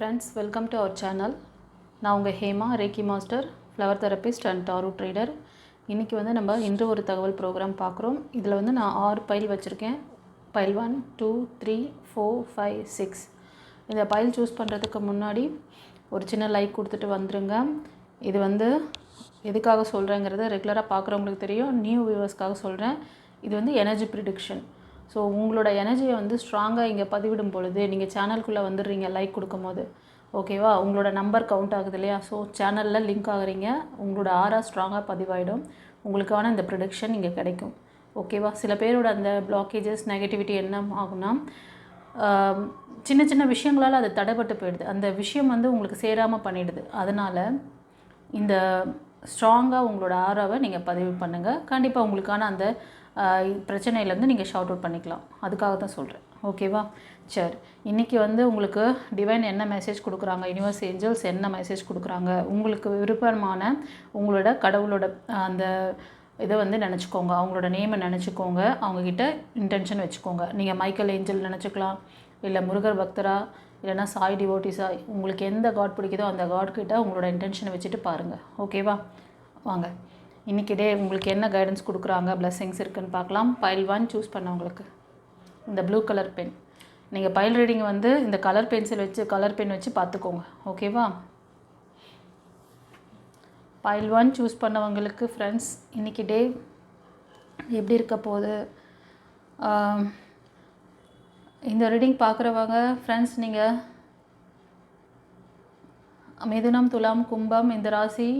Friends, welcome to our channel. நான் உங்கள் Hema ரேக்கி master, flower therapist and tarot trader. இன்றைக்கி வந்து நம்ம இன்று ஒரு தகவல் ப்ரோக்ராம் பார்க்குறோம். இதில் வந்து நான் 6 பைல் வச்சுருக்கேன். பைல் 1, 2, 3, 4, 5, 6. இந்த பைல் சூஸ் பண்ணுறதுக்கு முன்னாடி ஒரு சின்ன லைக் கொடுத்துட்டு வந்துடுங்க. இது வந்து எதுக்காக சொல்கிறேங்கிறத ரெகுலராக பார்க்குறவங்களுக்கு தெரியும். நியூ வியூவர்ஸ்க்காக சொல்கிறேன். இது வந்து எனர்ஜி ப்ரிடிக்ஷன். ஸோ உங்களோட எனர்ஜியை வந்து ஸ்ட்ராங்காக இங்கே பதிவிடும் பொழுது நீங்கள் சேனலுக்குள்ளே வந்துடுறீங்க லைக் கொடுக்கும் போது, ஓகேவா? உங்களோட நம்பர் கவுண்ட் ஆகுது இல்லையா? ஸோ சேனலில் லிங்க் ஆகுறீங்க, உங்களோட ஆரா ஸ்ட்ராங்காக பதிவாயிடும், உங்களுக்கான இந்த ப்ரிடிக்ஷன் இங்கே கிடைக்கும், ஓகேவா? சில பேரோட அந்த பிளாக்கேஜஸ் நெகட்டிவிட்டி என்ன ஆகுனா, சின்ன சின்ன விஷயங்களால் அது தடைப்பட்டு போயிடுது. அந்த விஷயம் வந்து உங்களுக்கு சேராமல் பண்ணிடுது. அதனால் இந்த ஸ்ட்ராங்காக உங்களோட ஆராவை நீங்கள் பதிவு பண்ணுங்கள். கண்டிப்பாக உங்களுக்கான அந்த பிரச்சனையிலேருந்து நீங்கள் ஷார்ட் அவுட் பண்ணிக்கலாம். அதுக்காக தான் சொல்கிறேன், ஓகேவா? சரி, இன்றைக்கி வந்து உங்களுக்கு டிவைன் என்ன மெசேஜ் கொடுக்குறாங்க, யூனிவர்ஸ் ஏஞ்சல்ஸ் என்ன மெசேஜ் கொடுக்குறாங்க, உங்களுக்கு விருப்பமான உங்களோட கடவுளோட அந்த இதை வந்து நினச்சிக்கோங்க, அவங்களோட நேமை நினச்சிக்கோங்க, அவங்கக்கிட்ட இன்டென்ஷன் வச்சுக்கோங்க. நீங்கள் மைக்கேல் ஏஞ்சல் நினச்சிக்கலாம், இல்லை முருகர் பக்தரா, இல்லைனா சாய் டிவோட்டிஸா, உங்களுக்கு எந்த காட் பிடிக்குதோ அந்த காட்கிட்ட உங்களோட இன்டென்ஷனை வச்சுட்டு பாருங்கள், ஓகேவா? வாங்க இன்றைக்கி டே உங்களுக்கு என்ன கைடன்ஸ் கொடுக்குறாங்க, பிளெஸ்ஸிங்ஸ் இருக்குதுன்னு பார்க்கலாம். பைல் 1 சூஸ் பண்ணவங்களுக்கு இந்த ப்ளூ கலர் பென். நீங்கள் பைல் ரீடிங் வந்து இந்த கலர் பென்சில் வச்சு கலர் பென் வச்சு பார்த்துக்கோங்க, ஓகேவா? பைல் 1 சூஸ் பண்ணவங்களுக்கு ஃப்ரெண்ட்ஸ் இன்றைக்கி டே எப்படி இருக்க போகுது? இந்த ரீடிங் பார்க்குறவங்க ஃப்ரெண்ட்ஸ், நீங்கள் மிதுனம், துலாம், கும்பம் இந்த ராசி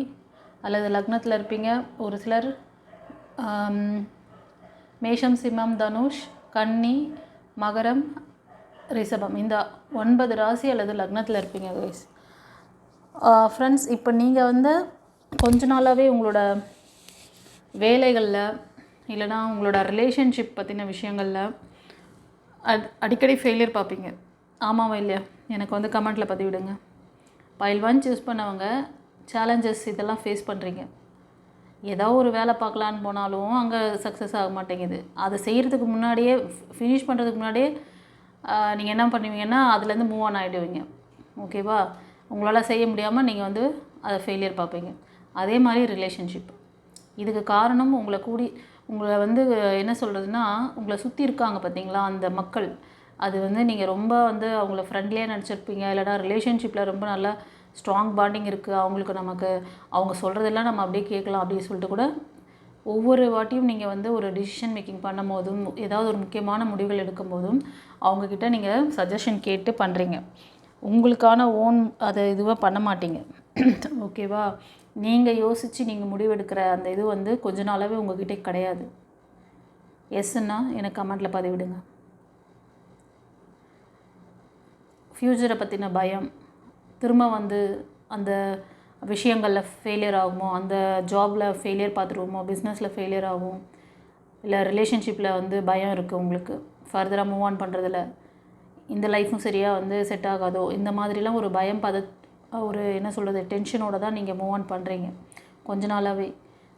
அல்லது லக்னத்தில் இருப்பீங்க. ஒரு சிலர் மேஷம், சிம்மம், தனுஷ், கன்னி, மகரம், ரிஷபம் இந்த 9 ராசி அல்லது லக்னத்தில் இருப்பீங்க கைஸ். ஃப்ரெண்ட்ஸ், இப்போ நீங்கள் வந்து கொஞ்ச நாளாகவே உங்களோட வேலைகளில் இல்லைனா உங்களோட ரிலேஷன்ஷிப் பற்றின விஷயங்களில் அடிக்கடி ஃபெயிலியர் பார்ப்பீங்க. ஆமாவா இல்லையா? எனக்கு வந்து கமெண்ட்டில் பதிவிடுங்க. பைல் 1 சூஸ் பண்ணவங்க சேலஞ்சஸ் இதெல்லாம் ஃபேஸ் பண்ணுறீங்க. ஏதாவது ஒரு வேலை பார்க்கலான்னு போனாலும் அங்கே சக்ஸஸ் ஆக மாட்டேங்குது. அதை செய்கிறதுக்கு முன்னாடியே, ஃபினிஷ் பண்ணுறதுக்கு முன்னாடியே நீங்கள் என்ன பண்ணுவீங்கன்னா அதுலேருந்து மூவ் ஆன் ஆகிடுவீங்க, ஓகேவா? உங்களால் செய்ய முடியாமல் நீங்கள் வந்து அதை ஃபெயிலியர் பார்ப்பீங்க. அதே மாதிரி ரிலேஷன்ஷிப், இதுக்கு காரணம் உங்களை வந்து என்ன சொல்கிறதுனா, உங்களை சுற்றி இருக்காங்க பார்த்தீங்களா அந்த மக்கள். அது வந்து நீங்கள் ரொம்ப வந்து அவங்கள ஃப்ரெண்ட்லியாக நினச்சிருப்பீங்க, இல்லைனா ரிலேஷன்ஷிப்பில் ரொம்ப நல்லா ஸ்ட்ராங் பாண்டிங் இருக்குது, அவங்களுக்கு நமக்கு அவங்க சொல்கிறதெல்லாம் நம்ம அப்படியே கேட்கலாம் அப்படின்னு சொல்லிட்டு கூட ஒவ்வொரு வாட்டியும் நீங்கள் வந்து ஒரு டிசிஷன் மேக்கிங் பண்ணும் போதும், ஏதாவது ஒரு முக்கியமான முடிவுகள் எடுக்கும் போதும் அவங்கக்கிட்ட நீங்கள் சஜஷன் கேட்டு பண்ணுறீங்க. உங்களுக்கான ஓன் அதை இதுவாக பண்ண மாட்டீங்க, ஓகேவா? நீங்கள் யோசித்து நீங்கள் முடிவெடுக்கிற அந்த இது வந்து கொஞ்ச நாளாகவே உங்கள்கிட்ட கிடையாது. எஸ்ன்னா எனக்கு கமெண்ட்டில் பதிவிடுங்க. ஃப்யூச்சரை பற்றின பயம், திரும்ப வந்து அந்த விஷயங்களில் ஃபெயிலியர் ஆகுமோ, அந்த ஜாபில் ஃபெயிலியர் பார்த்துருவோமோ, பிஸ்னஸில் ஃபெயிலியர் ஆகும், இல்லை ரிலேஷன்ஷிப்பில் வந்து பயம் இருக்குது உங்களுக்கு, ஃபர்தராக மூவ் ஆன் பண்ணுறதில்ல, இந்த லைஃப்பும் சரியாக வந்து செட் ஆகாதோ, இந்த மாதிரிலாம் ஒரு பயம் ஒரு என்ன சொல்கிறது டென்ஷனோடு தான் நீங்கள் மூவ் ஆன் பண்ணுறீங்க கொஞ்ச நாளாகவே.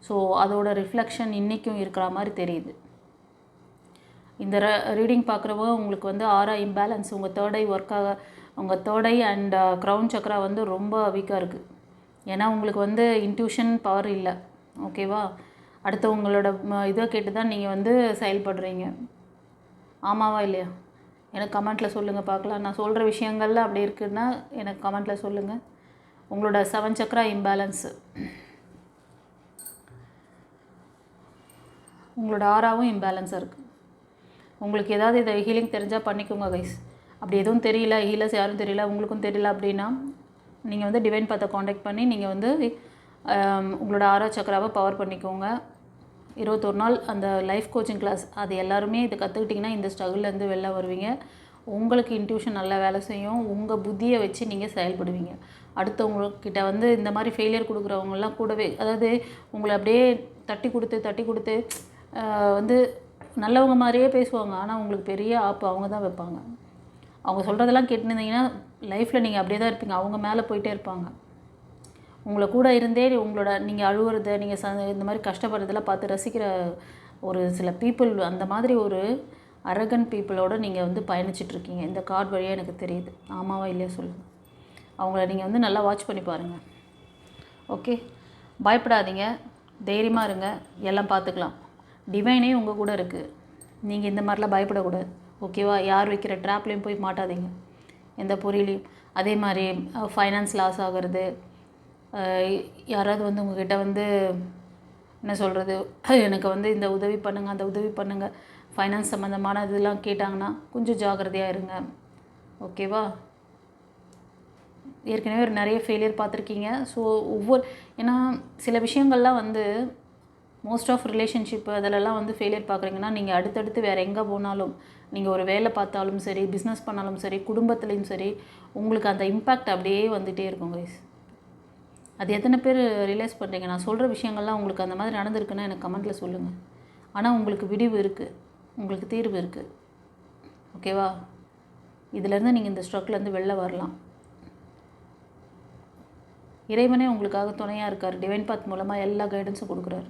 ஸோ அதோட ரிஃப்ளெக்ஷன் இன்றைக்கும் இருக்கிற மாதிரி தெரியுது. இந்த ரீடிங் பார்க்குறவங்க உங்களுக்கு வந்து ஆரா இம்பேலன்ஸ், உங்கள் தேர்ட் ஐ உங்கள் third I and crown Chakra வந்து ரொம்ப வீக்காக இருக்குது. ஏன்னா உங்களுக்கு வந்து இன்ட்யூஷன் பவர் இல்லை, ஓகேவா? அடுத்தவங்களோட இதை கேட்டு தான் நீங்கள் வந்து செயல்படுறீங்க. ஆமாவா இல்லையா? எனக்கு கமெண்ட்டில் சொல்லுங்கள் பார்க்கலாம். நான் சொல்கிற விஷயங்கள்ல அப்படி இருக்குதுன்னா எனக்கு கமெண்ட்டில் சொல்லுங்கள். உங்களோட 7 சக்ரா இம்பேலன்ஸு, உங்களோட ஆறாவும் இம்பேலன்ஸாக இருக்குது. உங்களுக்கு ஏதாவது இதை ஹீலிங் தெரிஞ்சால் பண்ணிக்கோங்க கைஸ். அப்படி எதுவும் தெரியல, ஹீலர்ஸ் யாரும் தெரியல, உங்களுக்கும் தெரியல அப்படின்னா நீங்கள் வந்து டிவைன் பாத்தை காண்டாக்ட் பண்ணி நீங்கள் வந்து உங்களோட ஆரா சக்கராவை பவர் பண்ணிக்கோங்க. 21 நாள் அந்த லைஃப் கோச்சிங் கிளாஸ், அது எல்லாருமே இதை கற்றுக்கிட்டிங்கன்னா இந்த ஸ்ட்ரகிள்லேருந்து வெளில வருவீங்க. உங்களுக்கு இன்ட்யூஷன் நல்லா வேலை செய்யும், உங்கள் புத்தியை வச்சு நீங்கள் செயல்படுவீங்க. அடுத்தவங்கக்கிட்ட வந்து இந்த மாதிரி ஃபெயிலியர் கொடுக்குறவங்கலாம் கூடவே, அதாவது உங்களை அப்படியே தட்டி கொடுத்து வந்து நல்லவங்க மாதிரியே பேசுவாங்க, ஆனால் உங்களுக்கு பெரிய ஆப்பு அவங்க தான் வைப்பாங்க. அவங்க சொல்கிறதெல்லாம் கேட்டுருந்தீங்கன்னா லைஃப்பில் நீங்கள் அப்படியே தான் இருப்பீங்க, அவங்க மேலே போயிட்டே இருப்பாங்க. உங்களை கூட இருந்தே உங்களோட நீங்கள் அழுவுறதை, நீங்கள் இந்த மாதிரி கஷ்டப்படுறதெல்லாம் பார்த்து ரசிக்கிற ஒரு சில பீப்புள், அந்த மாதிரி ஒரு அரகன் பீப்புளோடு நீங்கள் வந்து பயணிச்சிட்ருக்கீங்க. இந்த கார்டு வழியாக எனக்கு தெரியுது. ஆமாவா இல்லையா சொல்லுங்கள். அவங்கள நீங்கள் வந்து நல்லா வாட்ச் பண்ணி பாருங்கள். ஓகே, பயப்படாதீங்க, தைரியமாக இருங்க, எல்லாம் பார்த்துக்கலாம். டிவைனே உங்கள் கூட இருக்குது. நீங்கள் இந்த மாதிரிலாம் பயப்படக்கூடாது. ஓகேவா? யார் வைக்கிற ட்ராப்லேயும் போய் மாட்டாதீங்க, எந்த பொருளையும். அதே மாதிரி ஃபைனான்ஸ் லாஸ் ஆகிறது, யாராவது வந்து உங்கள்கிட்ட வந்து என்ன சொல்கிறது, எனக்கு வந்து இந்த உதவி பண்ணுங்கள், அந்த உதவி பண்ணுங்கள், ஃபைனான்ஸ் சம்மந்தமான இதெல்லாம் கேட்டாங்கன்னா கொஞ்சம் ஜாக்கிரதையாக இருங்க. ஓகேவா? ஏற்கனவே ஒரு நிறைய ஃபெயிலியர் பார்த்துருக்கீங்க. ஸோ ஏன்னா சில விஷயங்கள்லாம் வந்து மோஸ்ட் ஆஃப் ரிலேஷன்ஷிப் அதிலெல்லாம் வந்து ஃபெயிலியர் பார்க்குறீங்கன்னா, நீங்கள் அடுத்தடுத்து வேறு எங்கே போனாலும், நீங்கள் ஒரு வேலை பார்த்தாலும் சரி, பிஸ்னஸ் பண்ணாலும் சரி, குடும்பத்துலேயும் சரி, உங்களுக்கு அந்த இம்பேக்ட் அப்படியே வந்துகிட்டே இருக்கும் கைஸ். அது எத்தனை பேர் ரியலைஸ் பண்ணுறீங்க? நான் சொல்கிற விஷயங்கள்லாம் உங்களுக்கு அந்த மாதிரி நடந்திருக்குன்னா எனக்கு கமெண்ட்டில் சொல்லுங்கள். ஆனால் உங்களுக்கு விடிவு இருக்குது, உங்களுக்கு தீர்வு இருக்குது. ஓகேவா? இதிலேருந்து நீங்கள் இந்த ஸ்ட்ரக்லேருந்து வெளில வரலாம். இறைவனே உங்களுக்காக துணையாக இருக்கார். டிவைன் பாத் மூலமாக எல்லா கைடன்ஸும் கொடுக்குறாரு.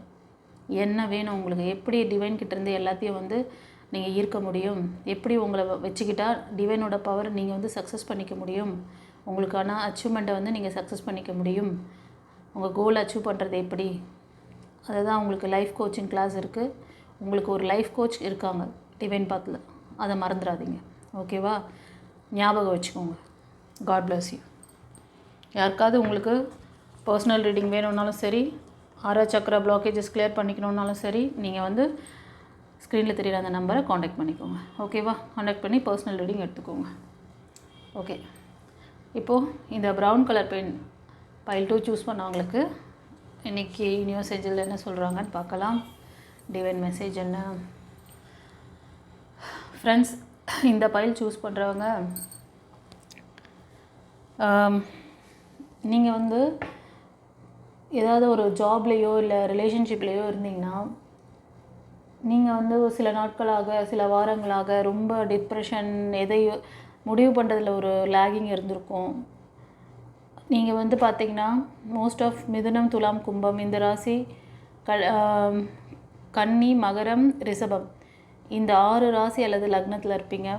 என்ன வேணும் உங்களுக்கு, எப்படி டிவைன் கிட்டேருந்து எல்லாத்தையும் வந்து நீங்கள் ஈர்க்க முடியும், எப்படி உங்களை வச்சுக்கிட்டால் டிவைனோட பவர் நீங்கள் வந்து சக்ஸஸ் பண்ணிக்க முடியும், உங்களுக்கான அச்சீவ்மெண்ட்டை வந்து நீங்கள் சக்ஸஸ் பண்ணிக்க முடியும், உங்கள் கோல் அச்சீவ் பண்ணுறது எப்படி, அதுதான் உங்களுக்கு லைஃப் கோச்சிங் கிளாஸ் இருக்குது. உங்களுக்கு ஒரு லைஃப் கோச் இருக்காங்க டிவைன் பாத்தில், அதை மறந்துடாதீங்க. ஓகேவா? ஞாபகம் வச்சுக்கோங்க. God bless you. யாருக்காவது உங்களுக்கு பர்சனல் ரீடிங் வேணும்னாலும் சரி, ஆரா சக்கரா பிளாக்கேஜஸ் கிளியர் பண்ணிக்கணுன்னாலும் சரி, நீங்கள் வந்து ஸ்க்ரீனில் தெரியுற அந்த நம்பரை காண்டாக்ட் பண்ணிக்கோங்க. ஓகேவா? காண்டாக்ட் பண்ணி பர்சனல் ரீடிங் எடுத்துக்கோங்க. ஓகே, இப்போது இந்த brown colour pen pile 2 choose பண்ணவங்களுக்கு இன்றைக்கி யூனிவர்ஸ் ஏஞ்சல் என்ன சொல்கிறாங்கன்னு பார்க்கலாம். டிவைன் மெசேஜ் என்ன? ஃப்ரெண்ட்ஸ், இந்த பைல் சூஸ் பண்ணுறவங்க நீங்கள் வந்து ஏதாவது ஒரு ஜாப்லேயோ இல்லை ரிலேஷன்ஷிப்லேயோ இருந்தீங்கன்னா, நீங்கள் வந்து ஒரு சில நாட்களாக, சில வாரங்களாக ரொம்ப டிப்ரெஷன், எதையோ முடிவு பண்ணுறதுல ஒரு லேகிங் இருந்திருக்கும். நீங்கள் வந்து பார்த்திங்கன்னா மோஸ்ட் ஆஃப் மிதுனம், துலாம், கும்பம் இந்த ராசி, கன்னி, மகரம், ரிஷபம் இந்த 6 ராசி அல்லது லக்னத்தில் இருப்பீங்க.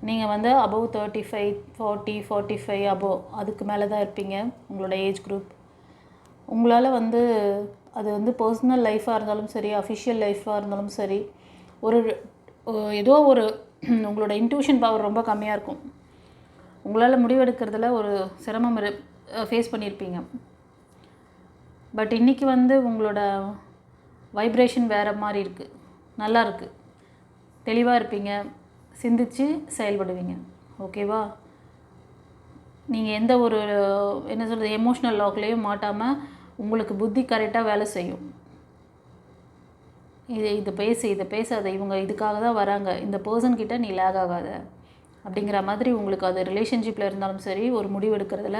நீங்கள் வந்து அபவ் 35, 40, 45 அபவ் அதுக்கு மேலே தான் இருப்பீங்க உங்களோட ஏஜ் குரூப். உங்களால் வந்து அது வந்து பர்சனல் லைஃப்பாக இருந்தாலும் சரி, அஃபிஷியல் லைஃப்பாக இருந்தாலும் சரி, ஏதோ ஒரு உங்களோட இன்ட்யூஷன் பவர் ரொம்ப கம்மியாக இருக்கும். உங்களால் முடிவெடுக்கிறதுல ஒரு சிரமம் ஃபேஸ் பண்ணியிருப்பீங்க. பட் இன்றைக்கி வந்து உங்களோட வைப்ரேஷன் வேறு மாதிரி இருக்குது, நல்லா இருக்குது, தெளிவாக இருப்பீங்க, சிந்தித்து செயல்படுவீங்க. ஓகேவா? நீங்கள் எந்த ஒரு என்ன சொல்கிறது எமோஷ்னல் லாக்லேயும் மாட்டாமல் உங்களுக்கு புத்தி கரெக்டாக வேலை செய்யும். இதை பேசாத, இவங்க இதுக்காக தான் வராங்க, இந்த பர்சன்கிட்ட நீ லேக் ஆகாத அப்படிங்கிற மாதிரி உங்களுக்கு அது ரிலேஷன்ஷிப்பில் இருந்தாலும் சரி, ஒரு முடிவு எடுக்கிறதுல,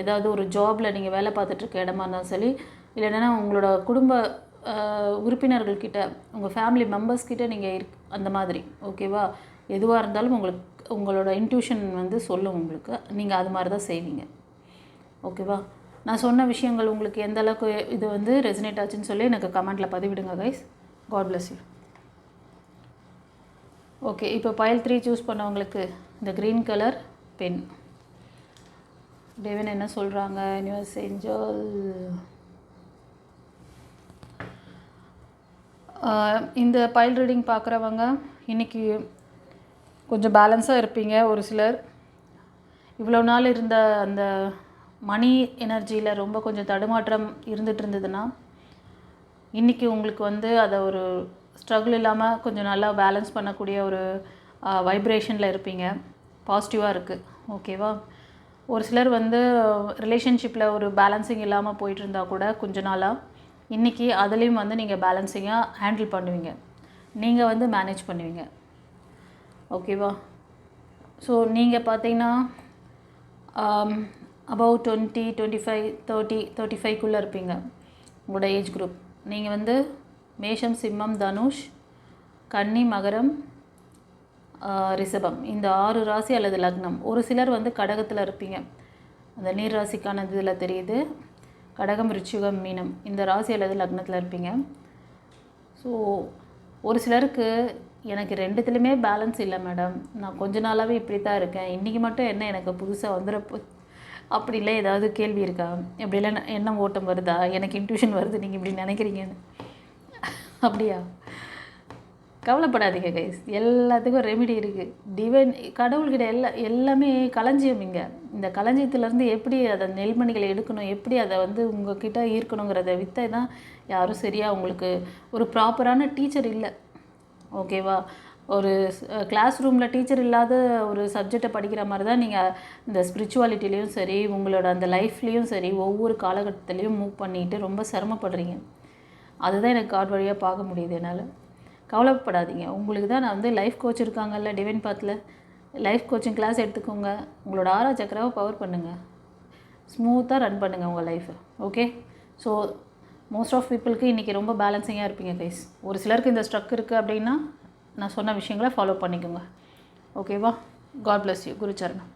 ஏதாவது ஒரு ஜாபில் நீங்கள் வேலை பார்த்துட்ருக்க இடமா இருந்தாலும் சரி, இல்லைன்னா உங்களோட குடும்ப உறுப்பினர்கள்கிட்ட, உங்கள் ஃபேமிலி மெம்பர்ஸ்கிட்ட நீங்கள் அந்த மாதிரி. ஓகேவா? எதுவாக இருந்தாலும் உங்களோட இன்ட்யூஷன் வந்து சொல்லும் உங்களுக்கு, நீங்கள் அது மாதிரி தான் செய்வீங்க. ஓகேவா? நான் சொன்ன விஷயங்கள் உங்களுக்கு எந்த அளவுக்கு இது வந்து ரெசனேட் ஆச்சுன்னு சொல்லி எனக்கு கமெண்ட்டில் பதிவிடுங்க guys. God bless you. Okay, இப்போ பைல் 3 சூஸ் பண்ணவங்களுக்கு இந்த க்ரீன் கலர் பென் டிவைன் என்ன சொல்கிறாங்க? யூனிவர்ஸ் ஏஞ்சல் இந்த பைல் ரீடிங் பார்க்குறவங்க இன்றைக்கி கொஞ்சம் பேலன்ஸாக இருப்பீங்க. ஒரு சிலர் இவ்வளோ நாள் இருந்த அந்த மணி எனர்ஜியில் ரொம்ப கொஞ்சம் தடுமாற்றம் இருந்துகிட்டு இருந்ததுன்னா, இன்றைக்கி உங்களுக்கு வந்து அதை ஒரு ஸ்ட்ரகிள் இல்லாமல் கொஞ்சம் நல்லா பேலன்ஸ் பண்ணக்கூடிய ஒரு வைப்ரேஷனில் இருப்பீங்க. பாசிட்டிவாக இருக்குது. ஓகேவா? ஒரு சிலர் வந்து ரிலேஷன்ஷிப்பில் ஒரு பேலன்சிங் இல்லாமல் போயிட்டு இருந்தால் கூட கொஞ்ச நாளாக, இன்றைக்கி அதுலேயும் வந்து நீங்கள் பேலன்சிங்காக ஹேண்டில் பண்ணுவீங்க, நீங்கள் வந்து மேனேஜ் பண்ணுவீங்க. ஓகேவா? ஸோ நீங்கள் பார்த்தீங்கன்னா அபவ் 20, 25, 30, 35க்குள்ளே இருப்பீங்க உங்களோட ஏஜ் குரூப். நீங்கள் வந்து மேஷம், சிம்மம், தனுஷ், கன்னி, மகரம், ரிஷபம் இந்த 6 ராசி அல்லது லக்னம். ஒரு சிலர் வந்து கடகத்தில் இருப்பீங்க, அந்த நீர் ராசிக்கான இதில் தெரியுது. கடகம், விருச்சிகம், மீனம் இந்த ராசி அல்லது லக்னத்தில் இருப்பீங்க. ஸோ ஒரு சிலருக்கு எனக்கு 2த்துலேயுமே பேலன்ஸ் இல்லை மேடம், நான் கொஞ்ச நாளாகவே இப்படி தான் இருக்கேன், இன்றைக்கி மட்டும் என்ன எனக்கு புதுசாக வந்துடுறப்போ அப்படிலாம் ஏதாவது கேள்வி இருக்கா? எப்படிலாம் எண்ணம் ஓட்டம் வருதா? எனக்கு இன்ட்யூஷன் வருது நீங்கள் இப்படி நினைக்கிறீங்கன்னு. அப்படியா? கவலைப்படாதீங்க கைஸ், எல்லாத்துக்கும் ரெமிடி இருக்குது. டிவைன் கடவுள்கிட்ட எல்லாமே களஞ்சியம். இங்கே இந்த களஞ்சியத்துலேருந்து எப்படி அதை நெல்மணிகளை எடுக்கணும், எப்படி அதை வந்து உங்ககிட்ட ஈர்க்கணுங்கிறத வித்தை தான் யாரும் சரியாக உங்களுக்கு ஒரு ப்ராப்பரான டீச்சர் இல்லை. ஓகேவா? ஒரு கிளாஸ் ரூமில் டீச்சர் இல்லாத ஒரு சப்ஜெக்டை படிக்கிற மாதிரி தான் நீங்கள் இந்த ஸ்பிரிச்சுவாலிட்டிலையும் சரி, உங்களோட அந்த லைஃப்லேயும் சரி, ஒவ்வொரு காலகட்டத்துலேயும் மூவ் பண்ணிட்டு ரொம்ப சிரமப்படுறீங்க. அதுதான் எனக்கு கார்டு வழியாக பார்க்க முடியுது என்னால். கவலைப்படாதீங்க, உங்களுக்கு தான் நான் வந்து லைஃப் கோச் இருக்காங்கல்ல டிவைன் பாத்தில். லைஃப் கோச்சிங் கிளாஸ் எடுத்துக்கோங்க, உங்களோட 6 சக்கராவை பவர் பண்ணுங்கள், ஸ்மூத்தாக ரன் பண்ணுங்கள் உங்கள் லைஃப்பை. ஓகே? ஸோ மோஸ்ட் ஆஃப் பீப்புளுக்கு இன்றைக்கி ரொம்ப பேலன்சிங்காக இருப்பீங்க கைஸ். ஒரு சிலருக்கு இந்த ஸ்ட்ரக் இருக்குது அப்படின்னா நான் சொன்ன விஷயங்களை ஃபாலோ பண்ணிக்கோங்க. ஓகேவா? God bless you. குருச்சரணம்.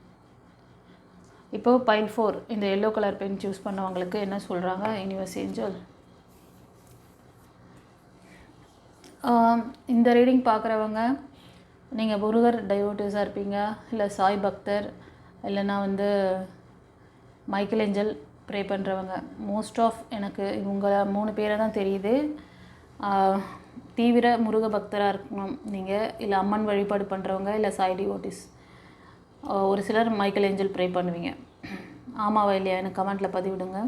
இப்போது பைல் 4 இந்த எல்லோ கலர் பென் சூஸ் பண்ணவங்களுக்கு என்ன சொல்கிறாங்க யூனிவர்ஸ் ஏஞ்சல்? இந்த ரீடிங் பார்க்குறவங்க நீங்கள் முருகர் டைவோட்டிஸாக இருப்பீங்க, இல்லை சாய் பக்தர், இல்லைன்னா வந்து மைக்கேல் ஏஞ்சல் ப்ரே பண்ணுறவங்க. மோஸ்ட் ஆஃப் எனக்கு இவங்க 3 பேரை தான் தெரியுது. தீவிர முருக பக்தராக இருக்கணும் நீங்கள், இல்லை அம்மன் வழிபாடு பண்ணுறவங்க, இல்லை சாய் டிவோட்டிஸ். ஒரு சிலர் மைக்கேல் ஏஞ்சல் ப்ரே பண்ணுவீங்க. ஆமாவா இல்லையா எனக்கு கமெண்ட்டில் பதிவிடுங்க.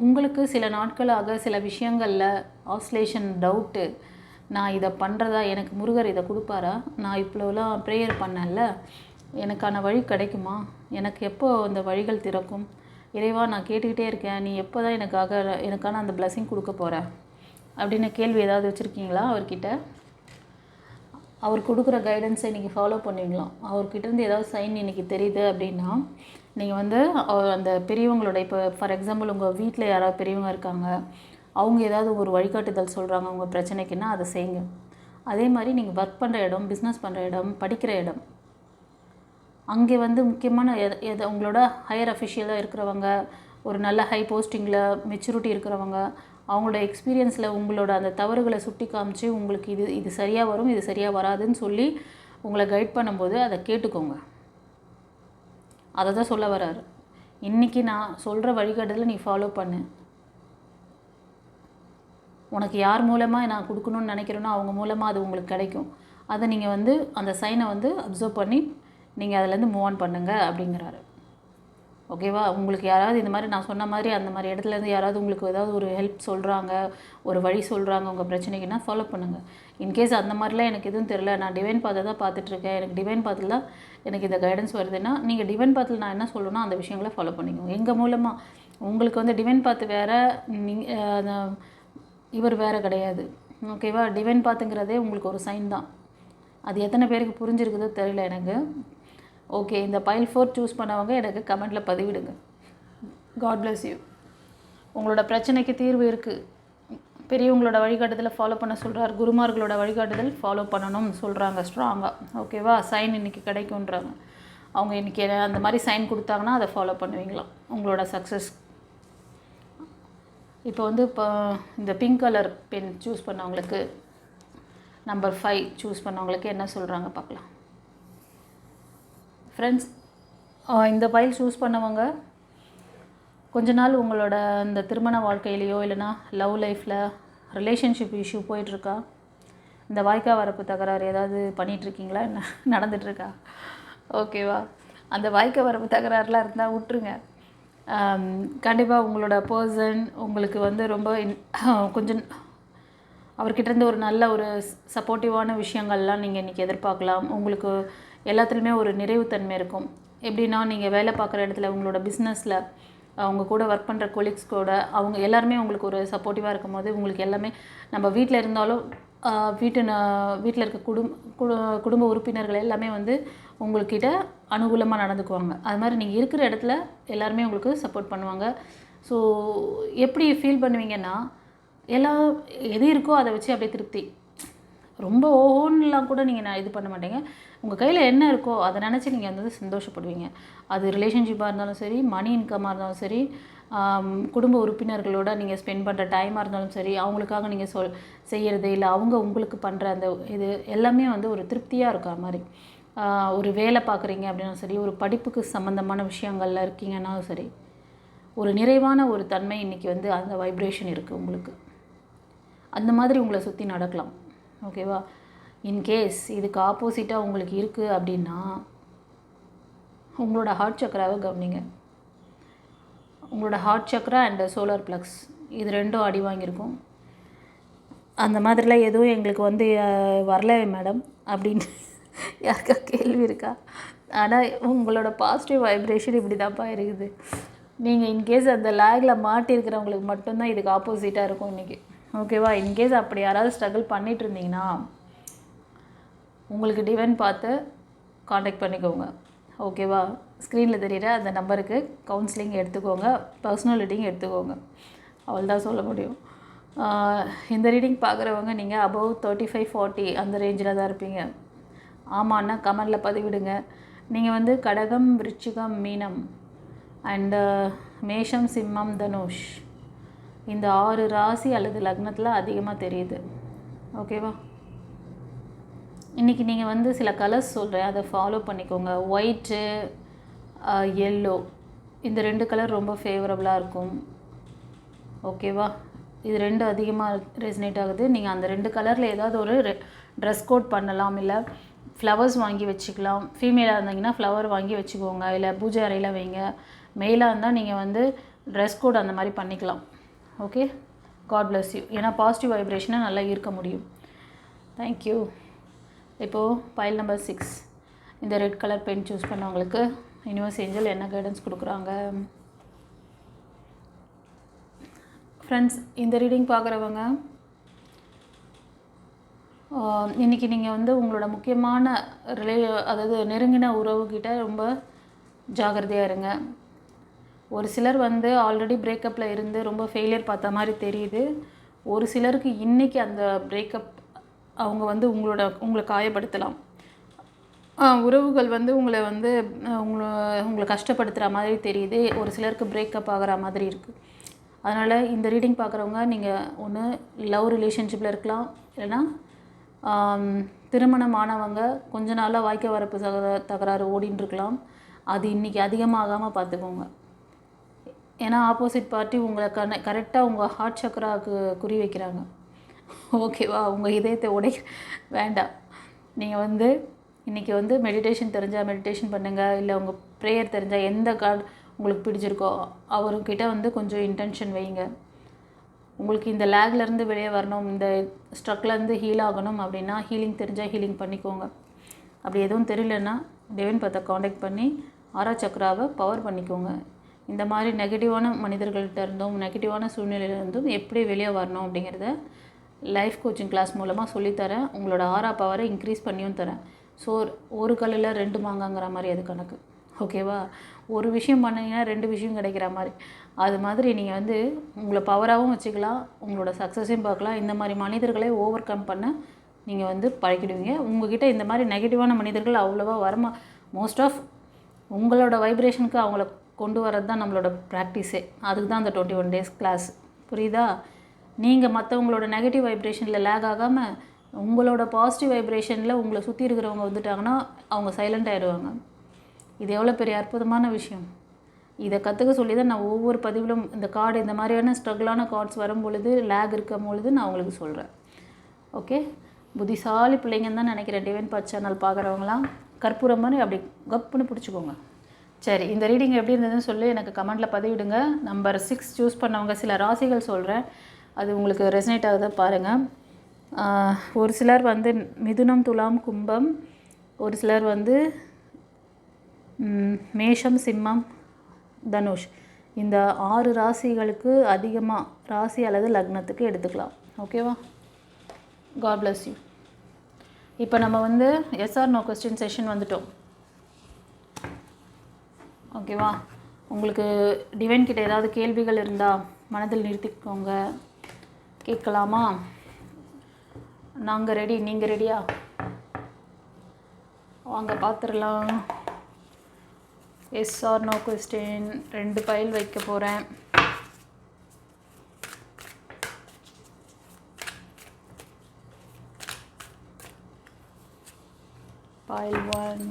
உங்களுக்கு சில நாட்களாக சில விஷயங்களில் ஆஸ்லேஷன், டவுட்டு, நான் இதை பண்ணுறதா, எனக்கு முருகர் இதை கொடுப்பாரா, நான் இவ்வளோலாம் ப்ரேயர் பண்ணல, எனக்கான வழி கிடைக்குமா, எனக்கு எப்போ அந்த வழிகள் திறக்கும், இறைவா நான் கேட்டுக்கிட்டே இருக்கேன், நீ எப்போ தான் எனக்கான அந்த பிளஸிங் கொடுக்க போகிற அப்படின்னு கேள்வி ஏதாவது வச்சுருக்கீங்களா அவர்கிட்ட? அவர் கொடுக்குற கைடன்ஸை நீங்கள் ஃபாலோ பண்ணுவீங்களாம். அவர்கிட்டேருந்து ஏதாவது சைன் இன்றைக்கி தெரியுது அப்படின்னா நீங்கள் வந்து அந்த பெரியவங்களோட, இப்போ ஃபார் எக்ஸாம்பிள் உங்கள் வீட்டில் யாராவது பெரியவங்க இருக்காங்க, அவங்க ஏதாவது ஒரு வழிகாட்டுதல் சொல்கிறாங்க உங்கள் பிரச்சனைக்குன்னா அதை செய்யுங்க. அதே மாதிரி நீங்கள் ஒர்க் பண்ணுற இடம், பிஸ்னஸ் பண்ணுற இடம், படிக்கிற இடம், அங்கே வந்து முக்கியமான உங்களோட ஹையர் அஃபிஷியலாக இருக்கிறவங்க, ஒரு நல்ல ஹை போஸ்டிங்கில் மெச்சூரிட்டி இருக்கிறவங்க, அவங்களோட எக்ஸ்பீரியன்ஸில் உங்களோட அந்த தவறுகளை சுட்டி காமிச்சு உங்களுக்கு இது சரியாக வரும், இது சரியாக வராதுன்னு சொல்லி உங்களை கைட் பண்ணும்போது அதை கேட்டுக்கோங்க. அதை தான் சொல்ல வர்றாரு. இன்றைக்கி நான் சொல்கிற வழிகாட்டுதலை நீ ஃபாலோ பண்ணு. உனக்கு யார் மூலமாக நான் கொடுக்கணும்னு நினைக்கிறேனோ அவங்க மூலமாக அது உங்களுக்கு கிடைக்கும். அதை நீங்கள் வந்து அந்த சைனை வந்து அப்சர்வ் பண்ணி நீங்கள் அதிலேருந்து மூவ் ஆன் பண்ணுங்கள் அப்படிங்கிறாரு. ஓகேவா? உங்களுக்கு யாராவது இந்த மாதிரி நான் சொன்ன மாதிரி அந்த மாதிரி இடத்துலேருந்து யாராவது உங்களுக்கு ஏதாவது ஒரு ஹெல்ப் சொல்கிறாங்க, ஒரு வழி சொல்கிறாங்க உங்கள் பிரச்சனைக்குன்னா ஃபாலோ பண்ணுங்கள். இன்கேஸ் அந்த மாதிரிலாம் எனக்கு எதுவும் தெரியல, நான் டிவைன் பாத்தை தான் பார்த்துட்ருக்கேன், எனக்கு டிவைன் பாத்தில் தான் எனக்கு இந்த கைடன்ஸ் வருதுன்னா நீங்கள் டிவைன் பாத்தில் நான் என்ன சொல்லணும்னா அந்த விஷயங்களை ஃபாலோ பண்ணிக்கோங்க. எங்கள் மூலமாக உங்களுக்கு வந்து டிவைன் பாத்து வேறு, இவர் வேறு கிடையாது. ஓகேவா? டிவைன் பாத்துங்கிறதே உங்களுக்கு ஒரு சைன் தான். அது எத்தனை பேருக்கு புரிஞ்சிருக்குதோ தெரியல எனக்கு. ஓகே, இந்த பைல் 4 சூஸ் பண்ணவங்க எனக்கு கமெண்ட்டில் பதிவிடுங்க. God bless you. உங்களோட பிரச்சனைக்கு தீர்வு இருக்குது. பெரியவங்களோட வழிகாட்டுதலை ஃபாலோ பண்ண சொல்கிறார், குருமார்களோட வழிகாட்டுதல் ஃபாலோ பண்ணணும்னு சொல்கிறாங்க ஸ்ட்ராங்காக. ஓகேவா? சைன் இன்றைக்கி கிடைக்குன்றாங்க. அவங்க இன்றைக்கி அந்த மாதிரி சைன் கொடுத்தாங்கன்னா அதை ஃபாலோ பண்ணுவீங்களாம் உங்களோட சக்ஸஸ். இப்போ வந்து இந்த பிங்க் கலர் பென் சூஸ் பண்ணவங்களுக்கு, நம்பர் 5 சூஸ் பண்ணவங்களுக்கு என்ன சொல்கிறாங்க பார்க்கலாம். ஃப்ரெண்ட்ஸ், இந்த ஃபைல் சூஸ் பண்ணவங்க கொஞ்ச நாள் உங்களோட இந்த திருமண வாழ்க்கையிலையோ இல்லைனா லவ் லைஃப்பில் ரிலேஷன்ஷிப் இஷ்யூ போயிட்டுருக்கா, இந்த வாய்க்கா வரப்பு தகராறு ஏதாவது பண்ணிகிட்ருக்கீங்களா, என்ன நடந்துகிட்ருக்கா? ஓகேவா? அந்த வாய்க்கா வரப்பு தகராறுலாம் இருந்தால் விட்டுருங்க. கண்டிப்பாக உங்களோட பர்சன் உங்களுக்கு வந்து ரொம்ப கொஞ்சம் அவர்கிட்டேருந்து ஒரு நல்ல ஒரு சப்போர்ட்டிவான விஷயங்கள்லாம் நீங்கள் இன்றைக்கி எதிர்பார்க்கலாம். உங்களுக்கு எல்லாத்துலேயுமே ஒரு நிறைவுத்தன்மை இருக்கும். எப்படின்னா, நீங்கள் வேலை பார்க்குற இடத்துல உங்களோட பிஸ்னஸில் அவங்க கூட ஒர்க் பண்ணுற கொலீக்ஸ் கூட அவங்க எல்லாருமே உங்களுக்கு ஒரு சப்போர்ட்டிவாக இருக்கும் போது உங்களுக்கு எல்லாமே, நம்ம வீட்டில் இருந்தாலும் வீட்டில் இருக்க குடும்ப உறுப்பினர்கள் எல்லாமே வந்து உங்கள்கிட்ட அனுகூலமாக நடந்துக்குவாங்க. அது மாதிரி நீங்கள் இருக்கிற இடத்துல எல்லாருமே உங்களுக்கு சப்போர்ட் பண்ணுவாங்க. ஸோ எப்படி ஃபீல் பண்ணுவீங்கன்னா, எது இருக்கோ அதை வச்சு அப்படியே திருப்தி, ரொம்ப ஓன்லாம் கூட நீங்கள் இது பண்ண மாட்டீங்க. உங்கள் கையில் என்ன இருக்கோ அதை நினச்சி நீங்கள் வந்து சந்தோஷப்படுவீங்க. அது ரிலேஷன்ஷிப்பாக இருந்தாலும் சரி, மணி இன்கமாக இருந்தாலும் சரி, குடும்ப உறுப்பினர்களோட நீங்கள் ஸ்பெண்ட் பண்ணுற டைமாக இருந்தாலும் சரி, அவங்களுக்காக நீங்கள் செய்கிறது இல்லை அவங்க உங்களுக்கு பண்ணுற அந்த இது எல்லாமே வந்து ஒரு திருப்தியாக இருக்கிற மாதிரி. ஒரு வேலை பார்க்குறீங்க அப்படின்னா சரி, ஒரு படிப்புக்கு சம்மந்தமான விஷயங்கள்ல இருக்கீங்கன்னாலும் சரி, ஒரு நிறைவான ஒரு தன்மை இன்றைக்கி வந்து அந்த வைப்ரேஷன் இருக்குது உங்களுக்கு. அந்த மாதிரி உங்களை சுற்றி நடக்கலாம். ஓகேவா? இன்கேஸ் இதுக்கு ஆப்போசிட்டாக உங்களுக்கு இருக்குது அப்படின்னா உங்களோட ஹார்ட் சக்கராவை கவனிங்க. உங்களோட heart chakra and solar plexus இது ரெண்டும் அடி வாங்கியிருக்கும். அந்த மாதிரிலாம் எதுவும் எங்களுக்கு வந்து வரல மேடம் அப்படின்னு யாருக்கா கேள்வி இருக்கா? ஆனால் உங்களோட பாசிட்டிவ் வைப்ரேஷன் இப்படி தான்ப்பா இருக்குது. நீங்கள் இன்கேஸ் அந்த லேகில் மாட்டியிருக்கிறவங்களுக்கு மட்டும்தான் இதுக்கு ஆப்போசிட்டாக இருக்கும் இன்றைக்கி. ஓகேவா? இன்கேஸ் அப்படி யாராவது ஸ்ட்ரகிள் பண்ணிகிட்டு இருந்தீங்கன்னா உங்களுக்கு டிவைன் பார்த்து காண்டாக்ட் பண்ணிக்கோங்க. ஓகேவா? ஸ்க்ரீனில் தெரிகிற அந்த நம்பருக்கு கவுன்சிலிங் எடுத்துக்கோங்க, பர்சனல் ரீடிங் எடுத்துக்கோங்க. அவள் தான் சொல்ல முடியும். இந்த ரீடிங் பார்க்குறவங்க நீங்கள் அபவ் 35-40 அந்த ரேஞ்சில் தான் இருப்பீங்க. ஆமான்னா கமெண்டில் பதிவிடுங்க. நீங்கள் வந்து கடகம், விருச்சிகம், மீனம் அண்டு மேஷம், சிம்மம், தனுஷ் இந்த 6 ராசி அல்லது லக்னத்தில் அதிகமாக தெரியுது. ஓகேவா? இன்றைக்கி நீங்கள் வந்து சில கலர்ஸ் சொல்கிறேன், அதை ஃபாலோ பண்ணிக்கோங்க. ஒயிட்டு, எல்லோ இந்த 2 கலர் ரொம்ப ஃபேவரபுளாக இருக்கும். ஓகேவா? இது 2 அதிகமாக ரெசனேட் ஆகுது. நீங்கள் அந்த 2 கலரில் ஏதாவது ஒரு ட்ரெஸ் கோட் பண்ணலாம், இல்லை ஃப்ளவர்ஸ் வாங்கி வச்சுக்கலாம். ஃபீமேலாக இருந்தீங்கன்னா ஃப்ளவர் வாங்கி வச்சுக்கோங்க, இல்லை பூஜை அறையில் வைங்க. மெயிலாக இருந்தால் நீங்கள் வந்து ட்ரெஸ் கோட் அந்த மாதிரி பண்ணிக்கலாம். Okay, God bless you. ஏன்னா பாசிட்டிவ் வைப்ரேஷனை நல்லா ஈர்க்க முடியும். தேங்க்யூ. இப்போது பைல் நம்பர் 6 இந்த ரெட் கலர் பென் சூஸ் பண்ணவங்களுக்கு யூனிவர்ஸ் ஏஞ்சல் என்ன கைடன்ஸ் கொடுக்குறாங்க? ஃப்ரெண்ட்ஸ், இந்த ரீடிங் பார்க்குறவங்க இன்றைக்கி நீங்கள் வந்து உங்களோட முக்கியமான அதாவது நெருங்கின உறவுகிட்ட ரொம்ப ஜாகிரதையாக இருங்க. ஒரு சிலர் வந்து ஆல்ரெடி பிரேக்கப்பில் இருந்து ரொம்ப ஃபெயிலியர் பார்த்த மாதிரி தெரியுது. ஒரு சிலருக்கு இன்றைக்கி அந்த பிரேக்கப் அவங்க வந்து உங்களை காயப்படுத்தலாம். உறவுகள் வந்து உங்களை கஷ்டப்படுத்துகிற மாதிரி தெரியுது. ஒரு சிலருக்கு பிரேக்கப் ஆகிற மாதிரி இருக்குது. அதனால் இந்த ரீடிங் பார்க்குறவங்க நீங்கள் ஒன்று லவ் ரிலேஷன்ஷிப்பில் இருக்கலாம், இல்லைன்னா திருமணமானவங்க கொஞ்ச நாளாக வாய்க்க வரப்பு தகராறு ஓடின்னு இருக்கலாம். அது இன்றைக்கி அதிகமாகாமல் பார்த்துக்கோங்க. ஏன்னா ஆப்போசிட் பார்ட்டி உங்களை கரெக்டாக உங்கள் ஹார்ட் சக்கராவுக்கு குறி வைக்கிறாங்க. ஓகேவா? உங்கள் இதயத்தை வேண்டாம். நீங்கள் வந்து இன்றைக்கி வந்து மெடிடேஷன் தெரிஞ்சால் மெடிடேஷன் பண்ணுங்கள், இல்லை உங்கள் ப்ரேயர் தெரிஞ்சால் எந்த கார்டு உங்களுக்கு பிடிச்சிருக்கோ அவர்கிட்ட வந்து கொஞ்சம் இன்டென்ஷன் வைங்க. உங்களுக்கு இந்த லேக்லேருந்து வெளியே வரணும், இந்த ஸ்ட்ரக்லேருந்து ஹீல் ஆகணும் அப்படின்னா ஹீலிங் தெரிஞ்சால் ஹீலிங் பண்ணிக்கோங்க. அப்படி எதுவும் தெரியலன்னா டிவைன் பத்தை காண்டாக்ட் பண்ணி ஆரா சக்கராவை பவர் பண்ணிக்கோங்க. இந்த மாதிரி நெகட்டிவான மனிதர்கள்ட்ட இருந்தும் நெகட்டிவான சூழ்நிலையிலிருந்தும் எப்படி வெளியே வரணும் அப்படிங்கிறத லைஃப் கோச்சிங் கிளாஸ் மூலமாக சொல்லித்தரேன். உங்களோட ஆரா பவரை இன்க்ரீஸ் பண்ணியும் தரேன். ஸோ ஒரு கல்லில் 2 மாங்காங்கிற மாதிரி அது கணக்கு. ஓகேவா? ஒரு விஷயம் பண்ணிங்கன்னா 2 விஷயம் கிடைக்கிற மாதிரி. அது மாதிரி நீங்கள் வந்து உங்களை பவராகவும் வச்சுக்கலாம், உங்களோட சக்ஸஸையும் பார்க்கலாம். இந்த மாதிரி மனிதர்களை ஓவர் கம் பண்ண நீங்கள் வந்து பழக்கிடுவீங்க. உங்கள்கிட்ட இந்த மாதிரி நெகட்டிவான மனிதர்கள் அவ்வளோவா மோஸ்ட் ஆஃப் உங்களோட வைப்ரேஷனுக்கு அவங்கள கொண்டு வரது தான் நம்மளோட ப்ராக்டிஸே. அதுக்கு தான் அந்த 21 days கிளாஸ். புரியுதா? நீங்கள் மற்றவங்களோட நெகட்டிவ் வைப்ரேஷனில் லேக் ஆகாமல் உங்களோட பாசிட்டிவ் வைப்ரேஷனில் உங்களை சுற்றி இருக்கிறவங்க வந்துட்டாங்கன்னா அவங்க சைலண்ட் ஆகிடுவாங்க. இது எவ்வளோ பெரிய அற்புதமான விஷயம். இதை கற்றுக்க சொல்லி தான் நான் ஒவ்வொரு பதிவிலும் இந்த கார்டு இந்த மாதிரியான ஸ்ட்ரகிளான கார்ட்ஸ் வரும் பொழுது லேக் இருக்கும் பொழுது நான் உங்களுக்கு சொல்கிறேன். ஓகே, புத்திசாலி பிள்ளைங்கன்னு தான் நினைக்கிறேன். டிவைன் பாத் சேனல் பார்க்குறவங்களாம் கற்பூரம் மாதிரி அப்படி கப்புன்னு பிடிச்சிக்கோங்க. சரி, இந்த ரீடிங் எப்படி இருந்ததுன்னு சொல்லி எனக்கு கமெண்டில் பதிவிடுங்க. நம்பர் 6 சூஸ் பண்ணவங்க சில ராசிகள் சொல்கிறேன், அது உங்களுக்கு ரெசனேட் ஆகுது பாருங்கள். ஒரு சிலர் வந்து மிதுனம், துலாம், கும்பம், ஒரு சிலர் வந்து மேஷம், சிம்மம், தனுஷ் இந்த 6 ராசிகளுக்கு அதிகமாக ராசி அல்லது லக்னத்துக்கு எடுத்துக்கலாம். ஓகேவா? God bless you. இப்போ நம்ம வந்து எஸ்ஆர் நோ கொஸ்டின் செஷன் வந்துட்டோம். ஓகேவா? உங்களுக்கு டிவைன் கிட்ட ஏதாவது கேள்விகள் இருந்தால் மனதில் நிறுத்திக்கோங்க, கேட்கலாமா? நாங்கள் ரெடி, நீங்கள் ரெடியா? வாங்க பார்த்துடலாம். Yes or no question 2 pile வைக்க போகிறேன். pile 1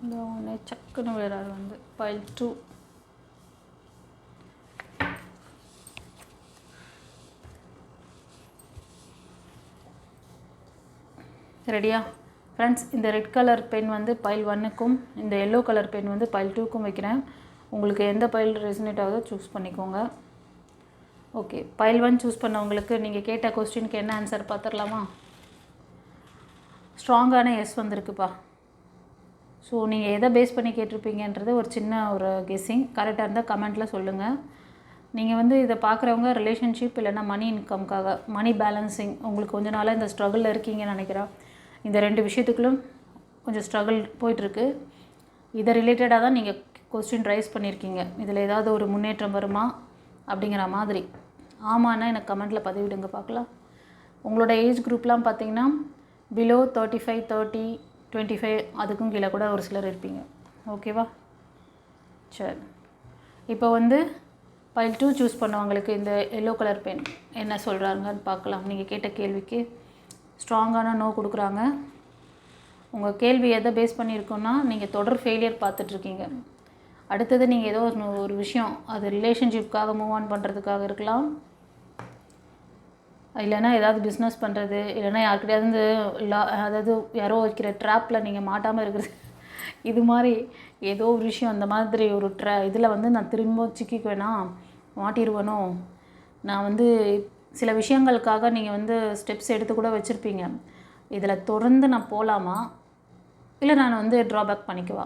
இந்த ஒன்று சக்குன்னு விழுறாரு வந்து pile 2 ரெடியா ஃப்ரெண்ட்ஸ்? இந்த ரெட் கலர் பென் வந்து பைல் 1க்கும் இந்த எல்லோ கலர் பென் வந்து பைல் 2க்கும் வைக்கிறேன். உங்களுக்கு எந்த பைல் ரெசனேட் ஆகுதோ சூஸ் பண்ணிக்கோங்க. ஓகே, பைல் 1 சூஸ் பண்ணவங்களுக்கு நீங்கள் கேட்ட கொஸ்டினுக்கு என்ன ஆன்சர் பார்த்துடலாமா? ஸ்ட்ராங்கான எஸ் வந்திருக்குப்பா. ஸோ நீங்கள் எதை பேஸ் பண்ணி கேட்டிருப்பீங்கன்றது ஒரு சின்ன ஒரு கெஸ்ஸிங். கரெக்டாக இருந்தால் கமெண்ட்டில் சொல்லுங்கள். நீங்கள் வந்து இதை பார்க்குறவங்க ரிலேஷன்ஷிப் இல்லைனா மணி இன்கம்காக, மணி பேலன்சிங், உங்களுக்கு கொஞ்ச நாளாக இந்த ஸ்ட்ரகிளில் இருக்கீங்கன்னு நினைக்கிறேன். இந்த 2 விஷயத்துக்குள்ளும் கொஞ்சம் ஸ்ட்ரகிள் போயிட்டுருக்கு. இதை ரிலேட்டடாக தான் நீங்கள் கொஸ்டின் ரைஸ் பண்ணியிருக்கீங்க. இதில் ஏதாவது ஒரு முன்னேற்றம் வருமா அப்படிங்கிற மாதிரி. ஆமான்னா எனக்கு கமெண்ட்டில் பதிவிடுங்க பார்க்கலாம். உங்களோட ஏஜ் குரூப்லாம் பார்த்தீங்கன்னா பிலோ 35, 30, 25 அதுக்கும் கீழே கூட ஒரு சிலர் இருப்பீங்க. ஓகேவா? சரி, இப்போ வந்து பைல் 2 சூஸ் பண்ணவங்களுக்கு இந்த எல்லோ கலர் பென் என்ன சொல்கிறாங்கன்னு பார்க்கலாம். நீங்கள் கேட்ட கேள்விக்கு ஸ்ட்ராங்கான நோ கொடுக்குறாங்க. உங்கள் கேள்வி எதை பேஸ் பண்ணியிருக்கோன்னா, நீங்கள் தொடர் ஃபெயிலியர் பார்த்துட்ருக்கீங்க. அடுத்தது நீங்கள் ஏதோ ஒரு விஷயம் அது ரிலேஷன்ஷிப்காக மூவ் ஆன் பண்ணுறதுக்காக இருக்கலாம், இல்லைனா ஏதாவது பிஸ்னஸ் பண்ணுறது, இல்லைனா யாருக்கிட்டையாவது அதாவது யாரோ வைக்கிற ட்ராப்பில் நீங்கள் மாட்டாமல் இருக்கிறது, இது மாதிரி ஏதோ ஒரு விஷயம். அந்த மாதிரி ஒரு இதில் வந்து நான் திரும்ப சிக்கிக்குவேனா, மாட்டிடுவேனோ, நான் வந்து சில விஷயங்களுக்காக நீங்கள் வந்து ஸ்டெப்ஸ் எடுத்து கூட வச்சுருப்பீங்க. இதில் தொடர்ந்து நான் போகலாமா, இல்லை நான் வந்து ட்ராபேக் பண்ணிக்கவா,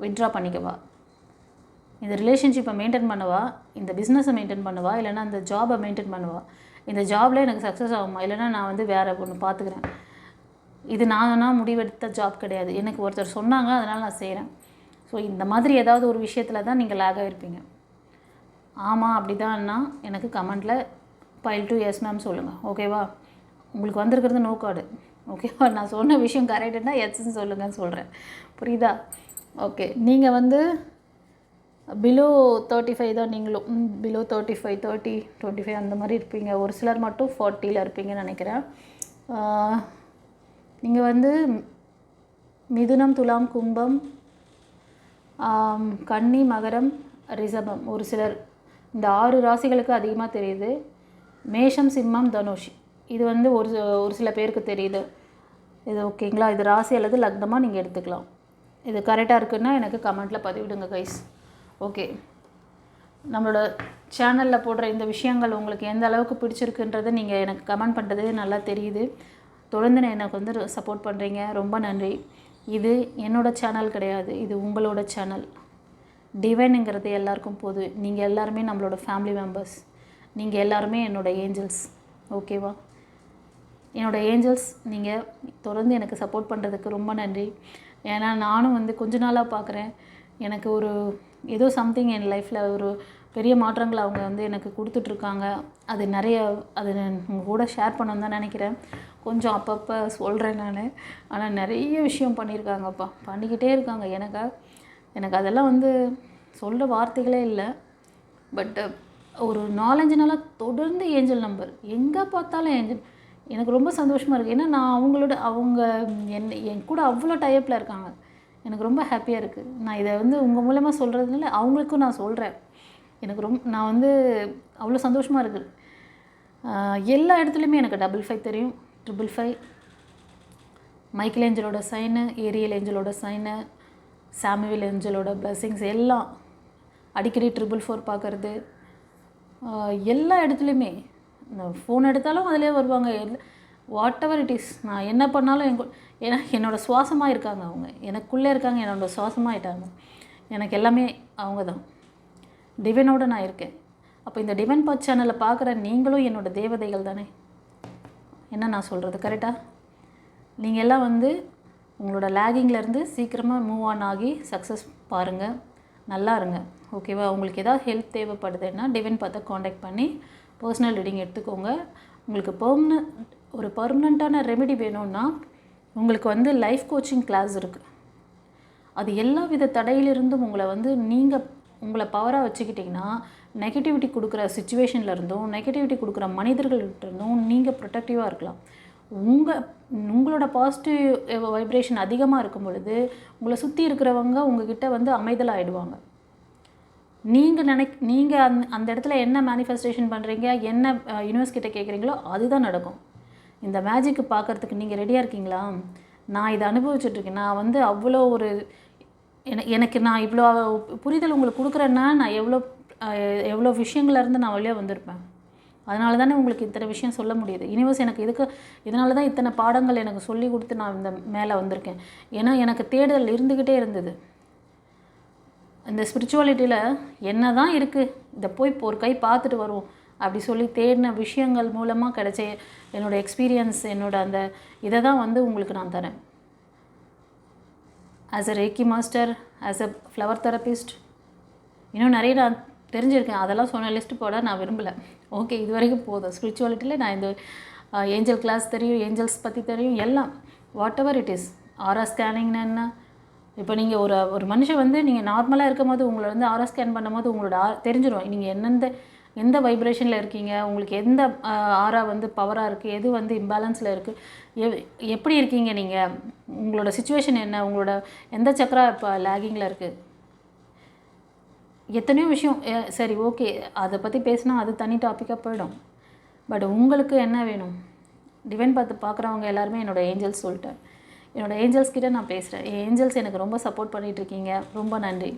வித்ட்ரா பண்ணிக்கவா, இந்த ரிலேஷன்ஷிப்பை மெயின்டைன் பண்ணவா, இந்த பிஸ்னஸை மெயின்டைன் பண்ணவா, இல்லைனா அந்த ஜாபை மெயின்டைன் பண்ணவா, இந்த ஜாபில் எனக்கு சக்ஸஸ் ஆகுமா, இல்லைனா நான் வந்து வேறு ஒன்று பார்த்துக்கிறேன். இது நானா முடிவெடுத்த ஜாப் கிடையாது, எனக்கு ஒருத்தர் சொன்னாங்க அதனால் நான் செய்கிறேன். ஸோ இந்த மாதிரி ஏதாவது ஒரு விஷயத்தில் தான் நீங்கள் லேக் ஆகிருப்பீங்க. ஆமாம் அப்படி தான்னா எனக்கு கமெண்ட்டில் பைல் 2 எஸ் மேம் சொல்லுங்கள். ஓகேவா? உங்களுக்கு வந்திருக்கிறது நோ கார்டு. ஓகேவா? நான் சொன்ன விஷயம் கரெக்டுன்னா எஸ்ன்னு சொல்லுங்கன்னு சொல்கிறேன். புரியுதா? ஓகே, நீங்கள் வந்து பிலோ 35 தான் நீங்களும். பிலோ 35, 30, 25 அந்த மாதிரி இருப்பீங்க. ஒரு சிலர் மட்டும் 40ல் இருப்பீங்கன்னு நினைக்கிறேன். நீங்கள் வந்து மிதுனம், துலாம், கும்பம், கன்னி, மகரம், ரிஷபம், ஒரு சிலர் இந்த 6 ராசிகளுக்கு அதிகமாக தெரியுது. மேஷம், சிம்மம், தனுஷ் இது வந்து ஒரு சில பேருக்கு தெரியுது. இது ஓகேங்களா? இது ராசி அல்லது லக்னமாக நீங்கள் எடுத்துக்கலாம். இது கரெக்டாக இருக்குன்னா எனக்கு கமெண்ட்டில் பதிவிடுங்க கைஸ். ஓகே, நம்மளோட சேனலில் போடுற இந்த விஷயங்கள் உங்களுக்கு எந்த அளவுக்கு பிடிச்சிருக்குன்றதை நீங்கள் எனக்கு கமெண்ட் பண்ணுறது நல்லா தெரியுது. தொடர்ந்து எனக்கு வந்து சப்போர்ட் பண்ணுறீங்க, ரொம்ப நன்றி. இது என்னோடய சேனல் கிடையாது, இது உங்களோட சேனல். டிவைனுங்கிறது எல்லாருக்கும் போது. நீங்கள் எல்லாருமே நம்மளோட ஃபேமிலி மெம்பர்ஸ். நீங்கள் எல்லாருமே என்னோடய ஏஞ்சல்ஸ். ஓகேவா? என்னோடய ஏஞ்சல்ஸ். நீங்கள் தொடர்ந்து எனக்கு சப்போர்ட் பண்ணுறதுக்கு ரொம்ப நன்றி. ஏன்னா நானும் வந்து கொஞ்ச நாளாக பார்க்குறேன், எனக்கு ஒரு ஏதோ சம்திங் என் லைஃப்பில் ஒரு பெரிய மாற்றங்கள் அவங்க வந்து எனக்கு கொடுத்துட்ருக்காங்க. அது நிறைய அது உங்கள் கூட ஷேர் பண்ணணுன்னு தான் நினைக்கிறேன். கொஞ்சம் அப்பப்போ சொல்கிறேன் நான். ஆனால் நிறைய விஷயம் பண்ணியிருக்காங்கப்பா, பண்ணிக்கிட்டே இருக்காங்க. எனக்கு அதெல்லாம் வந்து சொல்ல வார்த்தைகளே இல்லை. பட் ஒரு 4-5 நாளாக தொடர்ந்து ஏஞ்சல் நம்பர், எங்கே பார்த்தாலும் ஏஞ்சல். எனக்கு ரொம்ப சந்தோஷமாக இருக்குது. ஏன்னா நான் அவங்க என் கூட அவ்வளோ டைப்பில் இருக்காங்க. எனக்கு ரொம்ப ஹாப்பியாக இருக்குது. நான் இதை வந்து உங்கள் மூலமாக சொல்கிறதுனால அவங்களுக்கும் நான் சொல்கிறேன். எனக்கு நான் வந்து அவ்வளோ சந்தோஷமாக இருக்குது. எல்லா இடத்துலையுமே எனக்கு 55 தெரியும், 555, மைக்கேல் ஏஞ்சலோட சைனு, ஏரியல் ஏஞ்சலோட சைனு, சாமுவேல் ஏஞ்சலோட பிளஸ்ஸிங்ஸ் எல்லாம் அடிக்கடி 444 பார்க்குறது. எல்லா இடத்துலையுமே ஃபோன் எடுத்தாலும் அதிலே வருவாங்க. வாட் எவர் இட் இஸ், நான் என்ன பண்ணாலும் ஏன்னா என்னோடய சுவாசமாக இருக்காங்க அவங்க. எனக்குள்ளே இருக்காங்க, என்னோடய சுவாசமாக ஆகிட்டாங்க. எனக்கு எல்லாமே அவங்க தான். டிவைனோடு நான் இருக்கேன். அப்போ இந்த டிவைன் பாத் சேனலை பார்க்குற நீங்களும் என்னோடய தேவதைகள் தானே. என்ன நான் சொல்கிறது கரெக்டாக? நீங்கள் எல்லாம் வந்து உங்களோட லேகிங்லேருந்து சீக்கிரமாக மூவ் ஆன் ஆகி சக்ஸஸ் பாருங்கள், நல்லா இருங்க. ஓகேவா? உங்களுக்கு ஏதாவது ஹெல்ப் தேவைப்படுதுன்னா டிவைன் பாத்தை காண்டாக்ட் பண்ணி பர்சனல் ரீடிங் எடுத்துக்கோங்க. உங்களுக்கு ஒரு பர்மனெண்ட்டான ரெமெடி வேணும்னா உங்களுக்கு வந்து லைஃப் கோச்சிங் கிளாஸ் இருக்குது. அது எல்லா வித தடையிலிருந்தும் உங்களை பவராக வச்சுக்கிட்டிங்கன்னா நெகட்டிவிட்டி கொடுக்குற சுச்சுவேஷன்லேருந்தும் நெகட்டிவிட்டி கொடுக்குற மனிதர்கள்கிட்டருந்தும் நீங்கள் ப்ரொடெக்டிவாக இருக்கலாம். உங்களோட பாசிட்டிவ் வைப்ரேஷன் அதிகமாக இருக்கும் பொழுது உங்களை சுற்றி இருக்கிறவங்க உங்ககிட்ட வந்து அமைதலாகிடுவாங்க. நீங்கள் அந்த இடத்துல என்ன மேனிஃபெஸ்டேஷன் பண்ணுறீங்க, என்ன யூனிவர்ஸ் கிட்ட கேட்குறீங்களோ அதுதான் நடக்கும். இந்த மேஜிக்கு பார்க்குறதுக்கு நீங்கள் ரெடியாக இருக்கீங்களா? நான் இதை அனுபவிச்சுட்ருக்கேன். நான் வந்து அவ்வளோ ஒரு எனக்கு நான் இவ்வளோ புரிதல் உங்களுக்கு கொடுக்குறேன்னா நான் எவ்வளோ விஷயங்கள்லேருந்து நான் வழியாக வந்திருப்பேன். அதனால தானே உங்களுக்கு இத்தனை விஷயம் சொல்ல முடியுது. யூனிவர்ஸ் எனக்கு இதனால தான் இத்தனை பாடங்கள் எனக்கு சொல்லி கொடுத்து நான் இந்த மேலே வந்திருக்கேன். ஏன்னா எனக்கு தேடல் இருந்துக்கிட்டே இருந்தது. இந்த ஸ்பிரிச்சுவாலிட்டியில் என்ன தான் இருக்குது, இதை போய் ஒரு கை பார்த்துட்டு வருவோம் அப்படி சொல்லி தேடின விஷயங்கள் மூலமாக கிடைச்ச என்னோடய எக்ஸ்பீரியன்ஸ், அந்த இதை தான் வந்து உங்களுக்கு நான் தரேன். As a ரேக்கி master, as a flower therapist, இன்னும் நிறைய நான் தெரிஞ்சிருக்கேன். அதெல்லாம் சொன்ன லிஸ்ட்டு போட நான் விரும்பலை. ஓகே, இது வரைக்கும் போதும். ஸ்பிரிச்சுவாலிட்டியில் நான் இந்த ஏஞ்சல் கிளாஸ் தெரியும், ஏஞ்சல்ஸ் பற்றி தெரியும், எல்லாம் வாட் எவர் இட் இஸ். ஆரா ஸ்கேனிங்னா என்ன? இப்போ நீங்கள் ஒரு மனுஷன் வந்து நீங்கள் நார்மலாக இருக்கும் போது உங்களை வந்து ஆரா ஸ்கேன் பண்ணும்போது உங்களோட தெரிஞ்சிடும் நீங்கள் எந்த வைப்ரேஷனில் இருக்கீங்க, உங்களுக்கு எந்த ஆரா வந்து பவராக இருக்குது, எது வந்து இம்பேலன்ஸில் இருக்குது, எப்படி இருக்கீங்க, நீங்கள் உங்களோட சுச்சுவேஷன் என்ன, உங்களோட எந்த சக்கரா இப்போ லேகிங்கில் இருக்குது, எத்தனையோ விஷயம். சரி, ஓகே, அதை பற்றி பேசினா அது தனி டாப்பிக்காக போயிடும். பட் உங்களுக்கு என்ன வேணும்? டிவைன் பார்க்குறவங்க எல்லாருமே என்னோடய ஏஞ்சல்ஸ் சொல்லிட்டேன். என்னோடய ஏஞ்சல்ஸ் கிட்டே நான் பேசுகிறேன். என் ஏஞ்சல்ஸ் எனக்கு ரொம்ப சப்போர்ட் பண்ணிகிட்ருக்கீங்க, ரொம்ப நன்றி.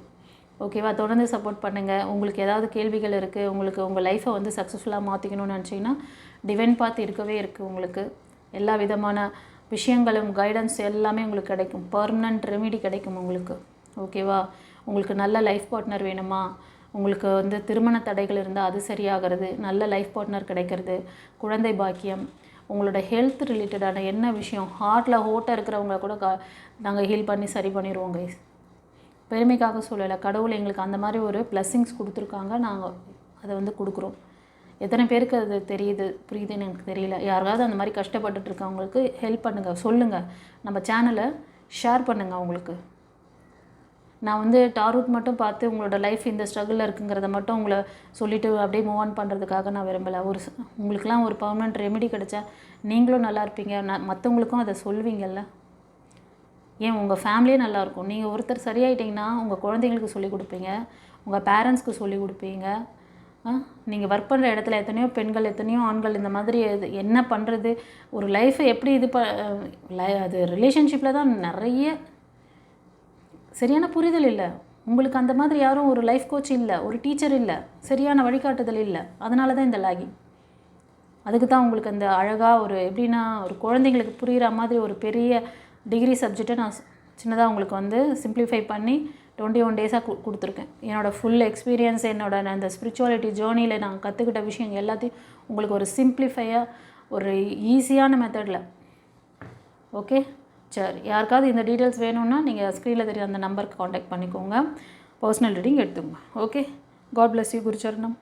ஓகேவா? தொடர்ந்து சப்போர்ட் பண்ணுங்கள். உங்களுக்கு ஏதாவது கேள்விகள் இருக்குது, உங்களுக்கு உங்கள் லைஃப்பை வந்து சக்ஸஸ்ஃபுல்லாக மாற்றிக்கணும்னு நினச்சிங்கன்னா டிவைன் பாத் இருக்கவே இருக்குது. உங்களுக்கு எல்லா விதமான விஷயங்களும் கைடன்ஸ் எல்லாமே உங்களுக்கு கிடைக்கும். பர்மனன்ட் ரெமிடி கிடைக்கும் உங்களுக்கு. ஓகேவா? உங்களுக்கு நல்ல லைஃப் பார்ட்னர் வேணுமா, உங்களுக்கு வந்து திருமண தடைகள் இருந்தால் அது சரியாகிறது, நல்ல லைஃப் பார்ட்னர் கிடைக்கிறது, குழந்தை பாக்கியம், உங்களோட ஹெல்த் ரிலேட்டடான என்ன விஷயம், ஹார்ட்டில் ஓட்டை இருக்கிறவங்கள கூட நாங்கள் ஹீல் பண்ணி சரி பண்ணிடுவோம் கைஸ். பெருமைக்காக சொல்லலை, கடவுள் எங்களுக்கு அந்த மாதிரி ஒரு பிளஸ்ஸிங்ஸ் கொடுத்துருக்காங்க. நாங்கள் அதை வந்து கொடுக்குறோம். எத்தனை பேருக்கு அது புரியுதுன்னு எனக்கு தெரியல. யாராவது அந்த மாதிரி கஷ்டப்பட்டுட்டு இருக்கவங்களுக்கு ஹெல்ப் பண்ணுங்கள், சொல்லுங்கள். நம்ம சேனலை ஷேர் பண்ணுங்கள். அவங்களுக்கு நான் வந்து டாரூட் மட்டும் பார்த்து உங்களோட லைஃப் இந்த ஸ்ட்ரகிளில் இருக்குங்கிறத மட்டும் உங்களை சொல்லிவிட்டு அப்படியே மூவ் ஆன் பண்ணுறதுக்காக நான் விரும்பலை. உங்களுக்கெல்லாம் ஒரு பர்மனெண்ட் ரெமெடி கிடைச்சா நீங்களும் நல்லா இருப்பீங்க, மற்றவங்களுக்கும் அதை சொல்வீங்கள்ல. ஏன் உங்கள் ஃபேமிலியே நல்லாயிருக்கும். நீங்கள் ஒருத்தர் சரியாயிட்டிங்கன்னா உங்கள் குழந்தைங்களுக்கு சொல்லிக் கொடுப்பீங்க, உங்கள் பேரண்ட்ஸ்க்கு சொல்லிக் கொடுப்பீங்க. நீங்கள் ஒர்க் பண்ணுற இடத்துல எத்தனையோ பெண்கள், எத்தனையோ ஆண்கள் இந்த மாதிரி என்ன பண்ணுறது, ஒரு லைஃப்பை எப்படி அது ரிலேஷன்ஷிப்பில் தான் நிறைய சரியான புரிதல் இல்லை. உங்களுக்கு அந்த மாதிரி யாரும் ஒரு லைஃப் கோச் இல்லை, ஒரு டீச்சர் இல்லை, சரியான வழிகாட்டுதல் இல்லை. அதனால தான் இந்த லாகிங். அதுக்கு தான் உங்களுக்கு அந்த அழகாக எப்படின்னா ஒரு குழந்தைங்களுக்கு புரிகிற மாதிரி ஒரு பெரிய டிகிரி சப்ஜெக்டை நான் சின்னதாக உங்களுக்கு வந்து சிம்பிளிஃபை பண்ணி 21 டேஸாக கொடுத்துருக்கேன். என்னோடய ஃபுல் எக்ஸ்பீரியன்ஸ், அந்த ஸ்பிரிச்சுவாலிட்டி ஜேர்னியில் நான் கற்றுக்கிட்ட விஷயம் எல்லாத்தையும் உங்களுக்கு ஒரு சிம்பிளிஃபையாக ஒரு ஈஸியான மெத்தடில். ஓகே, சரி. யாருக்காவது இந்த டீட்டெயில்ஸ் வேணும்னா நீங்கள் ஸ்க்ரீனில் தெரிய அந்த நம்பருக்கு காண்டாக்ட் பண்ணிக்கோங்க. பர்சனல் ரீடிங் எடுத்துக்கோங்க. Okay, God bless you. குருச்சரணம்.